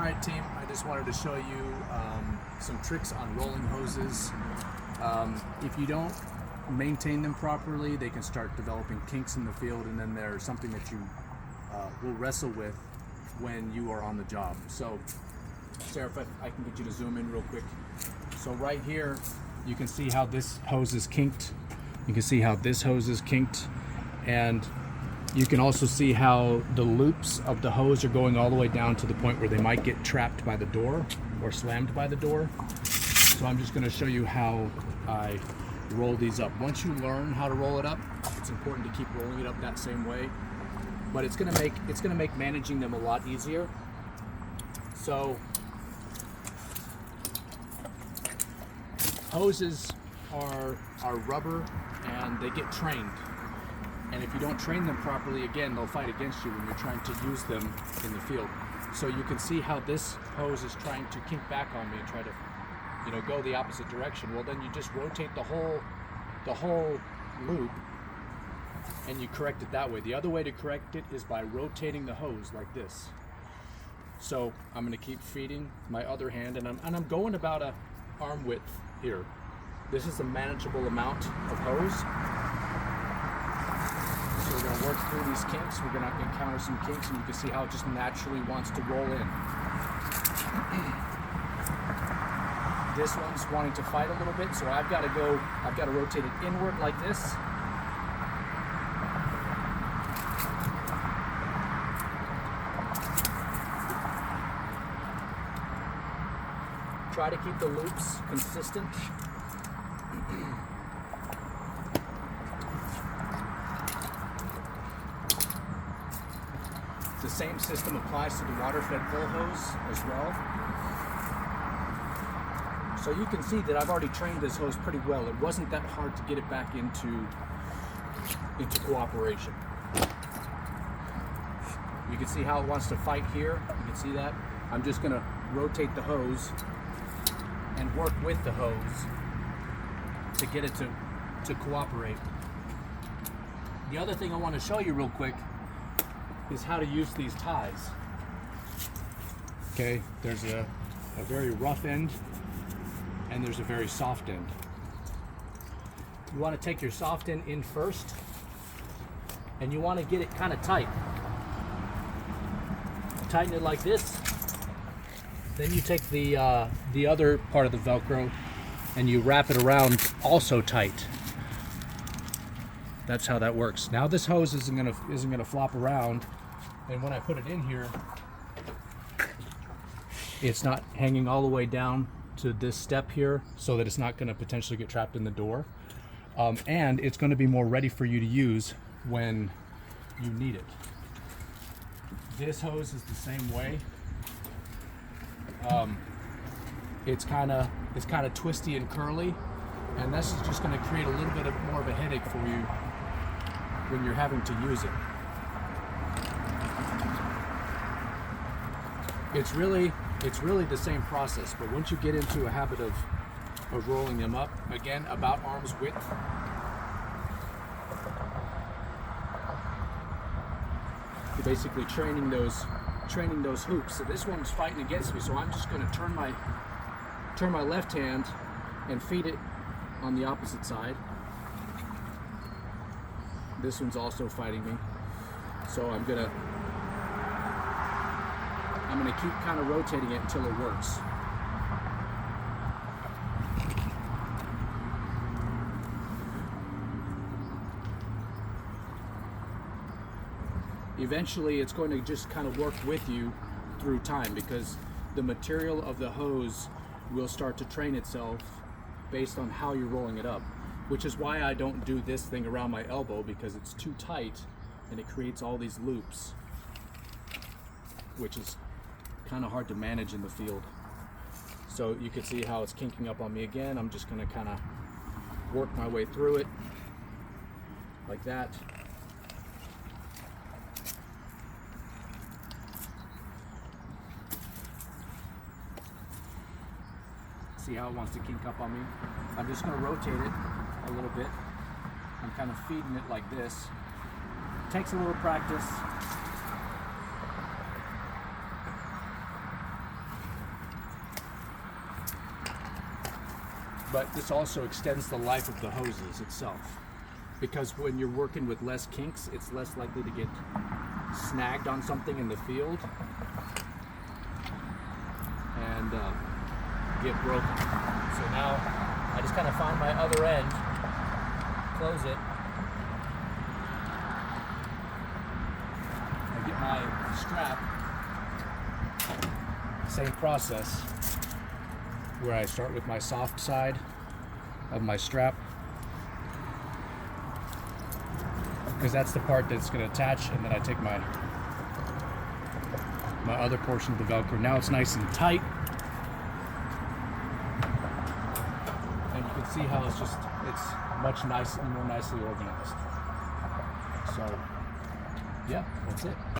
Alright team, I just wanted to show you some tricks on rolling hoses. If you don't maintain them properly, they can start developing kinks in the field, and then they're something that you will wrestle with when you are on the job. So Sarah, if I can get you to zoom in real quick. So right here, you can see how this hose is kinked. You can see how this hose is kinked, and you can also see how the loops of the hose are going all the way down to the point where they might get trapped by the door or slammed by the door. So I'm just going to show you how I roll these up. Once you learn how to roll it up, it's important to keep rolling it up that same way. But it's going to make managing them a lot easier. So hoses are rubber and they get trained. And if you don't train them properly, again, they'll fight against you when you're trying to use them in the field. So you can see how this hose is trying to kink back on me and try to, go the opposite direction. Well, then you just rotate the whole loop and you correct it that way. The other way to correct it is by rotating the hose like this. So I'm going to keep feeding my other hand, and I'm going about a arm width here. This is a manageable amount of hose. So we're going to work through these kinks. We're going to encounter some kinks, and you can see how it just naturally wants to roll in. This one's wanting to fight a little bit, so I've got to rotate it inward like this. Try to keep the loops consistent. The same system applies to the water-fed full hose as well. So you can see that I've already trained this hose pretty well. It wasn't that hard to get it back into cooperation. You can see how it wants to fight here. You can see that. I'm just going to rotate the hose and work with the hose to get it to cooperate. The other thing I want to show you real quick is how to use these ties. Okay, there's a very rough end and there's a very soft end. You want to take your soft end in first, and you want to get it kind of tight. Tighten it like this. Then you take the other part of the Velcro and you wrap it around also tight. That's how that works. Now this hose isn't gonna flop around, and when I put it in here, it's not hanging all the way down to this step here, so that it's not gonna potentially get trapped in the door. And it's gonna be more ready for you to use when you need it. This hose is the same way. It's kind of twisty and curly, and this is just going to create a little bit more of a headache for you when you're having to use it. It's really the same process, but once you get into a habit of rolling them up, again, about arm's width, you're basically training those hoops. So this one's fighting against me, so I'm just going to turn my left hand and feed it on the opposite side. This one's also fighting me, so I'm gonna keep kind of rotating it until it works. Eventually it's going to just kind of work with you through time, because the material of the hose will start to train itself based on how you're rolling it up, which is why I don't do this thing around my elbow, because it's too tight and it creates all these loops, which is kind of hard to manage in the field. So you can see how it's kinking up on me again. I'm just going to kind of work my way through it like that. See how it wants to kink up on me? I'm just going to rotate it a little bit. I'm kind of feeding it like this. Takes a little practice. but this also extends the life of the hoses itself. Because when you're working with less kinks, it's less likely to get snagged on something in the field and get broken. So now I just kind of find my other end, close it, I get my strap, same process, where I start with my soft side of my strap, because that's the part that's going to attach, and then I take my other portion of the Velcro. Now it's nice and tight, and you can see how it's much more nicely organized. So yeah, that's it.